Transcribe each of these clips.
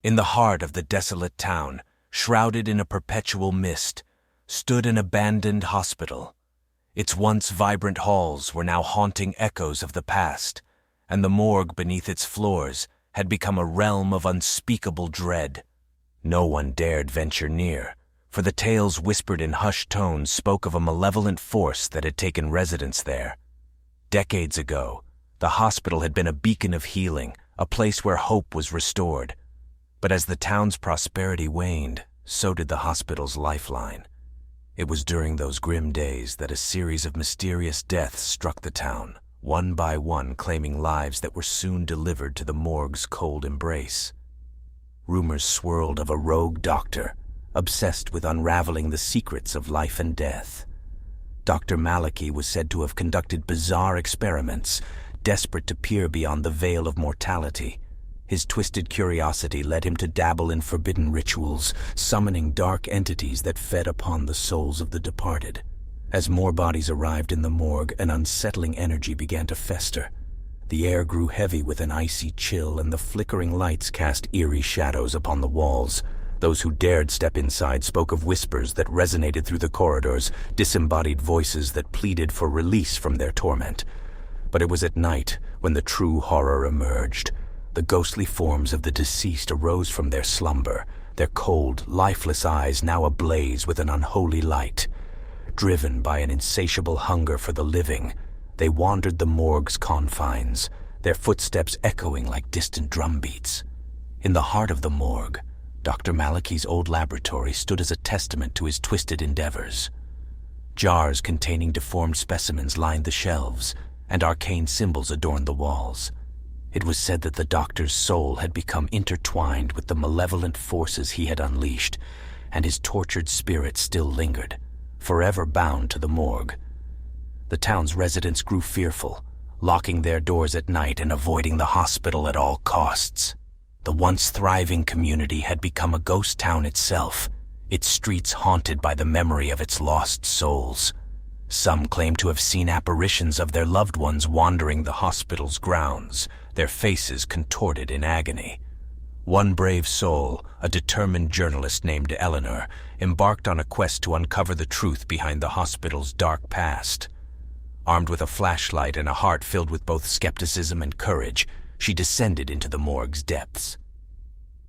In the heart of the desolate town, shrouded in a perpetual mist, stood an abandoned hospital. Its once vibrant halls were now haunting echoes of the past, and the morgue beneath its floors had become a realm of unspeakable dread. No one dared venture near, for the tales whispered in hushed tones spoke of a malevolent force that had taken residence there. Decades ago, the hospital had been a beacon of healing, a place where hope was restored. But as the town's prosperity waned, so did the hospital's lifeline. It was during those grim days that a series of mysterious deaths struck the town, one by one claiming lives that were soon delivered to the morgue's cold embrace. Rumors swirled of a rogue doctor, obsessed with unraveling the secrets of life and death. Dr. Maliki was said to have conducted bizarre experiments, desperate to peer beyond the veil of mortality. His twisted curiosity led him to dabble in forbidden rituals, summoning dark entities that fed upon the souls of the departed. As more bodies arrived in the morgue, an unsettling energy began to fester. The air grew heavy with an icy chill, and the flickering lights cast eerie shadows upon the walls. Those who dared step inside spoke of whispers that resonated through the corridors, disembodied voices that pleaded for release from their torment. But it was at night when the true horror emerged. The ghostly forms of the deceased arose from their slumber, their cold, lifeless eyes now ablaze with an unholy light. Driven by an insatiable hunger for the living, they wandered the morgue's confines, their footsteps echoing like distant drumbeats. In the heart of the morgue, Dr. Maliki's old laboratory stood as a testament to his twisted endeavors. Jars containing deformed specimens lined the shelves, and arcane symbols adorned the walls. It was said that the doctor's soul had become intertwined with the malevolent forces he had unleashed, and his tortured spirit still lingered, forever bound to the morgue. The town's residents grew fearful, locking their doors at night and avoiding the hospital at all costs. The once thriving community had become a ghost town itself, its streets haunted by the memory of its lost souls. Some claimed to have seen apparitions of their loved ones wandering the hospital's grounds, their faces contorted in agony. One brave soul, a determined journalist named Eleanor, embarked on a quest to uncover the truth behind the hospital's dark past. Armed with a flashlight and a heart filled with both skepticism and courage, she descended into the morgue's depths.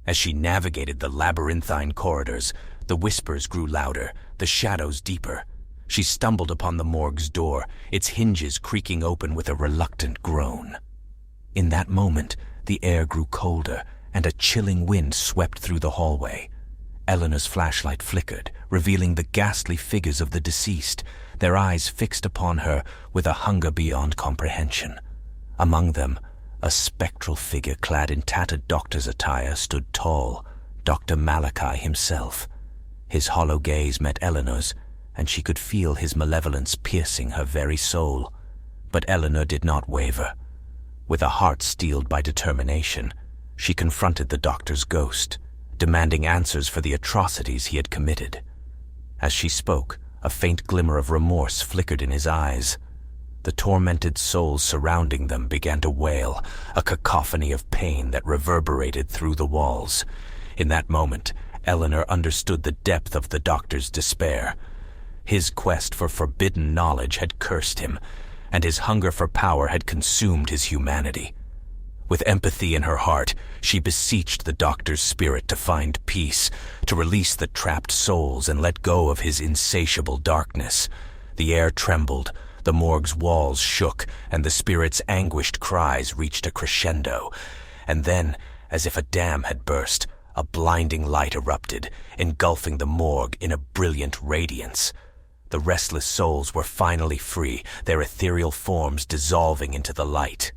As she navigated the labyrinthine corridors, the whispers grew louder, the shadows deeper. She stumbled upon the morgue's door, its hinges creaking open with a reluctant groan. In that moment, the air grew colder, and a chilling wind swept through the hallway. Eleanor's flashlight flickered, revealing the ghastly figures of the deceased, their eyes fixed upon her with a hunger beyond comprehension. Among them, a spectral figure clad in tattered doctor's attire stood tall, Dr. Maliki himself. His hollow gaze met Eleanor's, and she could feel his malevolence piercing her very soul. But Eleanor did not waver. With a heart steeled by determination, she confronted the doctor's ghost, demanding answers for the atrocities he had committed. As she spoke, a faint glimmer of remorse flickered in his eyes. The tormented souls surrounding them began to wail, a cacophony of pain that reverberated through the walls. In that moment, Eleanor understood the depth of the doctor's despair. His quest for forbidden knowledge had cursed him, and his hunger for power had consumed his humanity. With empathy in her heart, she beseeched the doctor's spirit to find peace, to release the trapped souls and let go of his insatiable darkness. The air trembled, the morgue's walls shook, and the spirit's anguished cries reached a crescendo. And then, as if a dam had burst, a blinding light erupted, engulfing the morgue in a brilliant radiance. The restless souls were finally free, their ethereal forms dissolving into the light.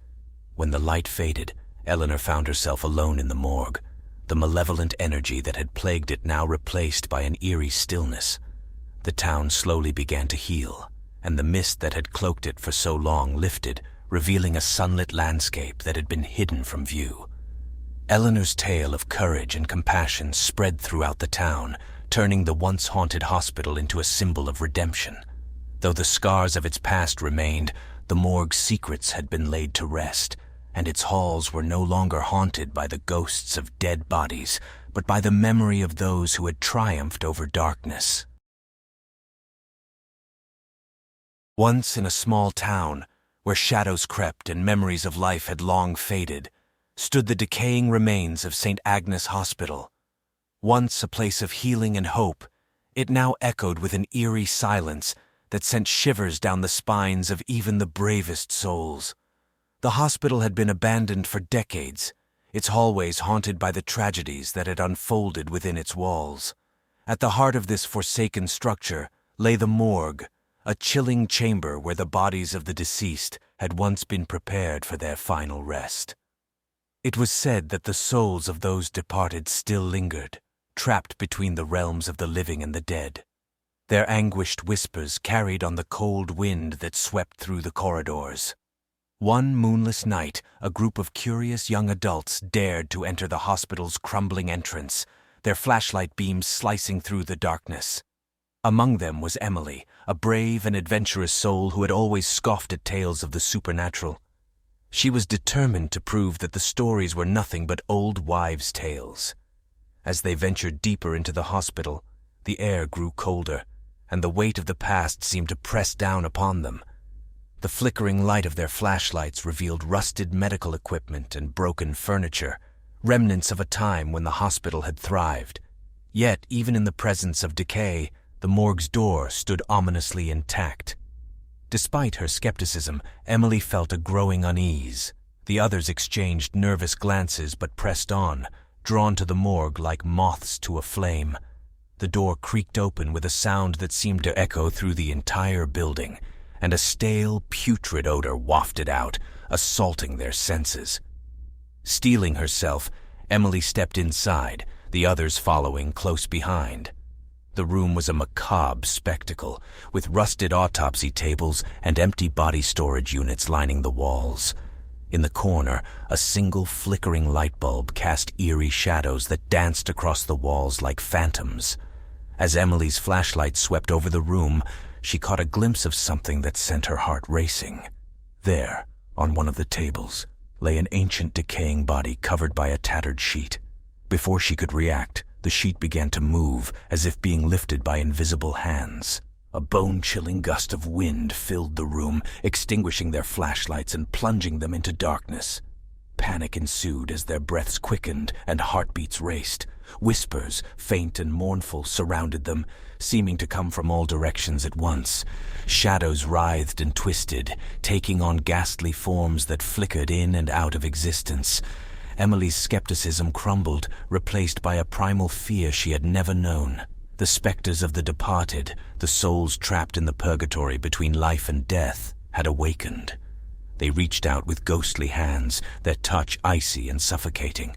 When the light faded, Eleanor found herself alone in the morgue, the malevolent energy that had plagued it now replaced by an eerie stillness. The town slowly began to heal, and the mist that had cloaked it for so long lifted, revealing a sunlit landscape that had been hidden from view. Eleanor's tale of courage and compassion spread throughout the town, turning the once haunted hospital into a symbol of redemption. Though the scars of its past remained, the morgue's secrets had been laid to rest, and its halls were no longer haunted by the ghosts of dead bodies, but by the memory of those who had triumphed over darkness. Once in a small town, where shadows crept and memories of life had long faded, stood the decaying remains of St. Agnes Hospital. Once a place of healing and hope, it now echoed with an eerie silence that sent shivers down the spines of even the bravest souls. The hospital had been abandoned for decades, its hallways haunted by the tragedies that had unfolded within its walls. At the heart of this forsaken structure lay the morgue, a chilling chamber where the bodies of the deceased had once been prepared for their final rest. It was said that the souls of those departed still lingered, trapped between the realms of the living and the dead. Their anguished whispers carried on the cold wind that swept through the corridors. One moonless night, a group of curious young adults dared to enter the hospital's crumbling entrance, their flashlight beams slicing through the darkness. Among them was Emily, a brave and adventurous soul who had always scoffed at tales of the supernatural. She was determined to prove that the stories were nothing but old wives' tales. As they ventured deeper into the hospital, the air grew colder, and the weight of the past seemed to press down upon them. The flickering light of their flashlights revealed rusted medical equipment and broken furniture, remnants of a time when the hospital had thrived. Yet, even in the presence of decay, the morgue's door stood ominously intact. Despite her skepticism, Emily felt a growing unease. The others exchanged nervous glances but pressed on, drawn to the morgue like moths to a flame. The door creaked open with a sound that seemed to echo through the entire building, and a stale, putrid odor wafted out, assaulting their senses. Steeling herself, Emily stepped inside, the others following close behind. The room was a macabre spectacle, with rusted autopsy tables and empty body storage units lining the walls. In the corner, a single flickering light bulb cast eerie shadows that danced across the walls like phantoms. As Emily's flashlight swept over the room, she caught a glimpse of something that sent her heart racing. There, on one of the tables, lay an ancient decaying body covered by a tattered sheet. Before she could react, the sheet began to move, as if being lifted by invisible hands. A bone-chilling gust of wind filled the room, extinguishing their flashlights and plunging them into darkness. Panic ensued as their breaths quickened and heartbeats raced. Whispers, faint and mournful, surrounded them, seeming to come from all directions at once. Shadows writhed and twisted, taking on ghastly forms that flickered in and out of existence. Emily's skepticism crumbled, replaced by a primal fear she had never known. The specters of the departed, the souls trapped in the purgatory between life and death, had awakened. They reached out with ghostly hands, their touch icy and suffocating.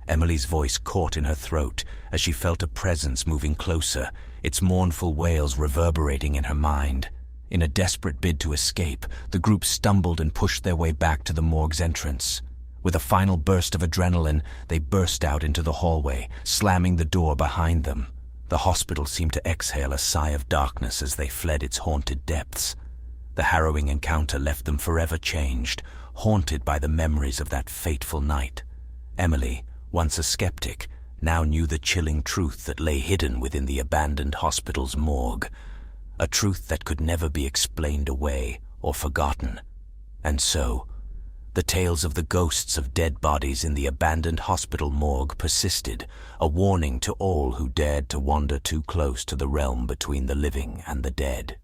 Emily's voice caught in her throat as she felt a presence moving closer, its mournful wails reverberating in her mind. In a desperate bid to escape, the group stumbled and pushed their way back to the morgue's entrance. With a final burst of adrenaline, they burst out into the hallway, slamming the door behind them. The hospital seemed to exhale a sigh of darkness as they fled its haunted depths. The harrowing encounter left them forever changed, haunted by the memories of that fateful night. Emily, once a skeptic, now knew the chilling truth that lay hidden within the abandoned hospital's morgue, a truth that could never be explained away or forgotten. And so, the tales of the ghosts of dead bodies in the abandoned hospital morgue persisted, a warning to all who dared to wander too close to the realm between the living and the dead.